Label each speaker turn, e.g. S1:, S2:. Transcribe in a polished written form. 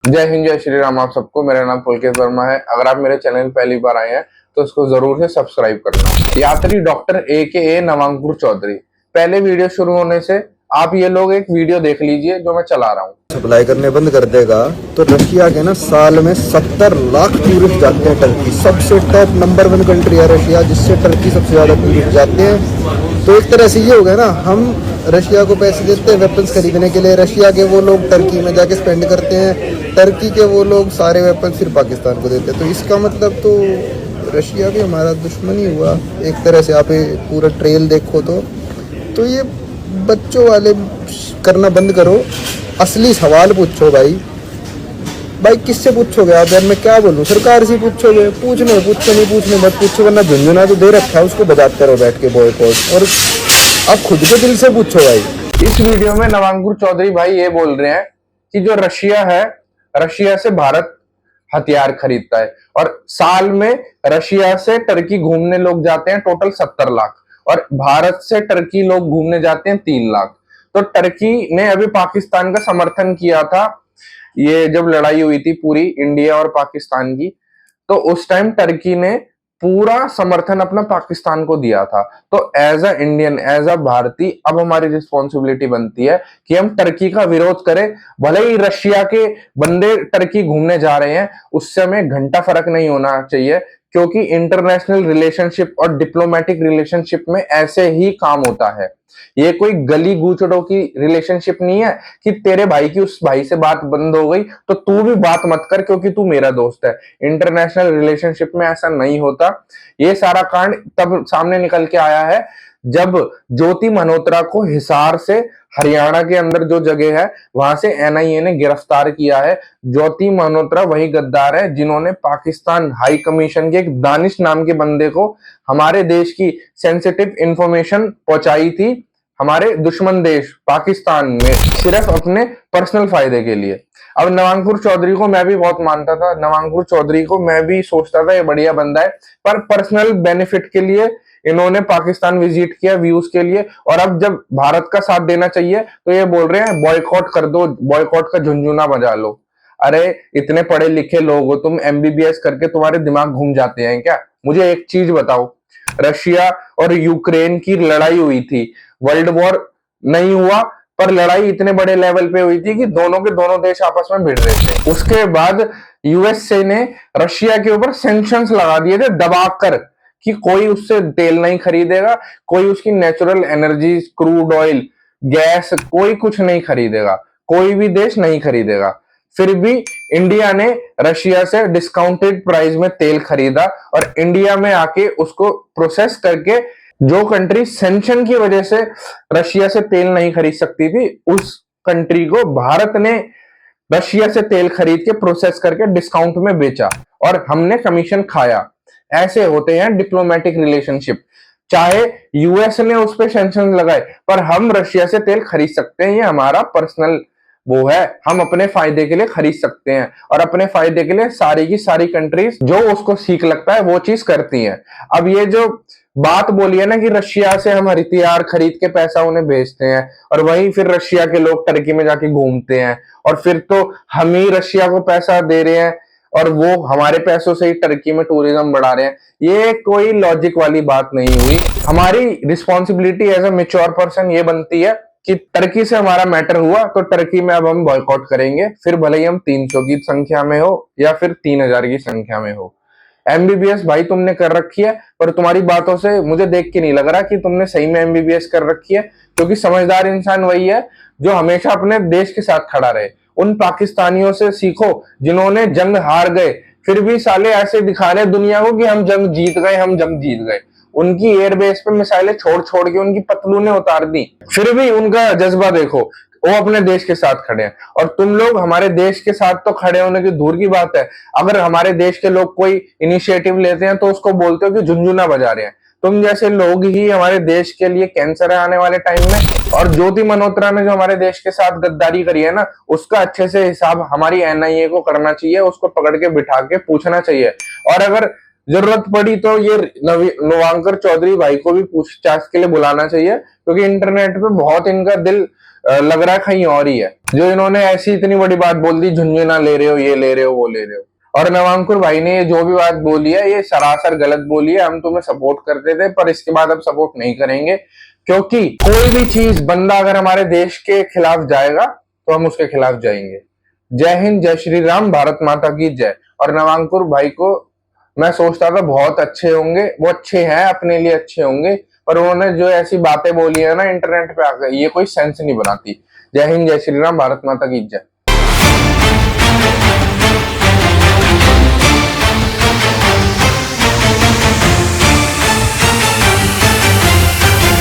S1: जय हिंद, जय श्री राम। आप सबको, मेरा नाम पुलकेत वर्मा है। अगर आप मेरे चैनल पहली बार आए हैं तो इसको जरूर से सब्सक्राइब करना। यात्री डॉक्टर ए नवांकुर चौधरी। पहले वीडियो शुरू होने से आप ये लोग एक वीडियो देख लीजिए जो मैं चला रहा हूँ।
S2: सप्लाई करने बंद कर देगा तो रशिया के ना साल में 70 लाख टूरिस्ट जाते हैं टर्की। सबसे टॉप नंबर 1 कंट्री है रशिया, जिससे टर्की सबसे ज़्यादा टूरिस्ट जाते हैं। तो एक तरह से ये हो गया ना, हम रशिया को पैसे देते हैं वेपन्स खरीदने के लिए, रशिया के वो लोग टर्की में जाके स्पेंड करते हैं, टर्की के वो लोग सारे वेपन फिर पाकिस्तान को देते हैं। तो इसका मतलब तो रशिया भी हमारा दुश्मन ही हुआ एक तरह से। आप ये पूरा ट्रेल देखो तो ये बच्चों वाले करना बंद करो, असली सवाल पूछो भाई किससे पूछोगे आप? यार मैं क्या बोलूँ, सरकार से पूछोगे? पूछने नहीं पूछने मत पूछो, वरना झुंझुना तो दे रखा है, उसको बजाते रहो बैठ के बॉयकॉट। और आप खुद के दिल से पूछो भाई।
S1: इस वीडियो में नवांकुर चौधरी भाई ये बोल रहे हैं कि जो रशिया है, रशिया से भारत हथियार खरीदता है और साल में रशिया से टर्की घूमने लोग जाते हैं टोटल 70 लाख और भारत से टर्की लोग घूमने जाते हैं 3 लाख। तो टर्की ने अभी पाकिस्तान का समर्थन किया था, ये जब लड़ाई हुई थी पूरी इंडिया और पाकिस्तान की, तो उस टाइम टर्की ने पूरा समर्थन अपना पाकिस्तान को दिया था। तो as a Indian, as a भारतीय, अब हमारी रिस्पॉन्सिबिलिटी बनती है कि हम टर्की का विरोध करें। भले ही रशिया के बंदे टर्की घूमने जा रहे हैं, उससे हमें घंटा फर्क नहीं होना चाहिए, क्योंकि इंटरनेशनल रिलेशनशिप और डिप्लोमेटिक रिलेशनशिप में ऐसे ही काम होता है। ये कोई गली गूचड़ों की रिलेशनशिप नहीं है कि तेरे भाई की उस भाई से बात बंद हो गई तो तू भी बात मत कर क्योंकि तू मेरा दोस्त है। इंटरनेशनल रिलेशनशिप में ऐसा नहीं होता। ये सारा कांड तब सामने निकल के आया है जब ज्योति मल्होत्रा को हिसार से, हरियाणा के अंदर जो जगह है, वहां से एनआईए ने गिरफ्तार किया है। ज्योति मल्होत्रा वही गद्दार है जिन्होंने पाकिस्तान हाई कमीशन के एक दानिश नाम के बंदे को हमारे देश की सेंसिटिव इंफॉर्मेशन पहुंचाई थी हमारे दुश्मन देश पाकिस्तान में, सिर्फ अपने पर्सनल फायदे के लिए। अब नवांकुर चौधरी को मैं भी बहुत मानता था, नवांकुर चौधरी को मैं भी सोचता था ये बढ़िया बंदा है, पर पर्सनल बेनिफिट के लिए इन्होंने पाकिस्तान विजिट किया, व्यूज के लिए। और अब जब भारत का साथ देना चाहिए तो ये बोल रहे हैं बॉयकॉट कर दो, बॉयकॉट का झुंझुना बजा लो। अरे इतने पढ़े लिखे लोग हो तुम, एमबीबीएस करके तुम्हारे दिमाग घूम जाते हैं क्या? मुझे एक चीज बताओ, रशिया और यूक्रेन की लड़ाई हुई थी, वर्ल्ड वॉर नहीं हुआ, पर लड़ाई इतने बड़े लेवल पे हुई थी कि दोनों के दोनों देश आपस में भिड़ रहे थे। उसके बाद यूएसए ने रशिया के ऊपर सैंक्शंस लगा दिए थे दबाकर कि कोई उससे तेल नहीं खरीदेगा, कोई उसकी natural energy, crude oil, gas, कोई कुछ नहीं खरीदेगा, कोई भी देश नहीं खरीदेगा। फिर भी इंडिया ने रशिया से डिस्काउंटेड प्राइस में तेल खरीदा और इंडिया में आके उसको प्रोसेस करके, जो कंट्री सैंक्शन की वजह से रशिया से तेल नहीं खरीद सकती थी, उस कंट्री को भारत ने रशिया से तेल खरीद के प्रोसेस करके डिस्काउंट में बेचा और हमने कमीशन खाया। ऐसे होते हैं डिप्लोमेटिक रिलेशनशिप। चाहे यूएस ने उस पर सैंक्शन लगाए, पर हम रशिया से तेल खरीद सकते हैं, ये हमारा पर्सनल वो है, हम अपने फायदे के लिए खरीद सकते हैं और अपने फायदे के लिए सारी की सारी कंट्रीज जो उसको सीख लगता है वो चीज करती हैं। अब ये जो बात बोली है ना कि रशिया से हम हथियार खरीद के पैसा उन्हें भेजते हैं और वहीं फिर रशिया के लोग टर्की में जाके घूमते हैं और फिर तो हम ही रशिया को पैसा दे रहे हैं और वो हमारे पैसों से ही टर्की में टूरिज्म बढ़ा रहे हैं, ये कोई लॉजिक वाली बात नहीं हुई। हमारी responsibility as a mature person ये बनती है कि टर्की से हमारा मैटर हुआ तो टर्की में अब हम बॉयकॉट करेंगे, फिर भले ही हम 300 की संख्या में हो या फिर 3000 की संख्या में हो। एमबीबीएस भाई तुमने कर रखी है, पर तुम्हारी बातों से मुझे देख के नहीं लग रहा कि तुमने सही में एमबीबीएस कर रखी है, क्योंकि समझदार इंसान वही है जो हमेशा अपने देश के साथ खड़ा रहे। उन पाकिस्तानियों से सीखो जिन्होंने जंग हार गए फिर भी साले ऐसे दिखा रहे दुनिया को कि हम जंग जीत गए, हम जंग जीत गए। उनकी एयरबेस पे मिसाइलें छोड़ छोड़ के उनकी पतलूने उतार दी, फिर भी उनका जज्बा देखो, वो अपने देश के साथ खड़े हैं। और तुम लोग हमारे देश के साथ तो खड़े होने की दूर की बात है, अगर हमारे देश के लोग कोई इनिशिएटिव लेते हैं तो उसको बोलते हो कि झुंझुना बजा रहे हैं। तुम जैसे लोग ही हमारे देश के लिए कैंसर है आने वाले टाइम में। और ज्योति मल्होत्रा ने जो हमारे देश के साथ गद्दारी करी है ना, उसका अच्छे से हिसाब हमारी एनआईए को करना चाहिए, उसको पकड़ के बिठा के पूछना चाहिए। और अगर जरूरत पड़ी तो ये नवांकर चौधरी भाई को भी पूछताछ के लिए बुलाना चाहिए, क्योंकि इंटरनेट पे बहुत इनका दिल लग रहा है कहीं और ही है। जो इन्होंने ऐसी इतनी बड़ी बात बोल दी, झुंझुना ले रहे हो, ये ले रहे हो, वो ले रहे हो। और नवांकुर भाई ने ये जो भी बात बोली है ये सरासर गलत बोली है। हम तुम्हें सपोर्ट करते थे पर इसके बाद अब सपोर्ट नहीं करेंगे, क्योंकि कोई भी चीज बंदा अगर हमारे देश के खिलाफ जाएगा तो हम उसके खिलाफ जाएंगे। जय हिंद, जय श्री राम, भारत माता की जय। और नवांकुर भाई को मैं सोचता था बहुत अच्छे होंगे, वो अच्छे हैं, अपने लिए अच्छे होंगे, पर उन्होंने जो ऐसी बातें बोली है ना इंटरनेट पे आकर, ये कोई सेंस नहीं बनाती। जय हिंद, जय श्री राम, भारत माता की जय।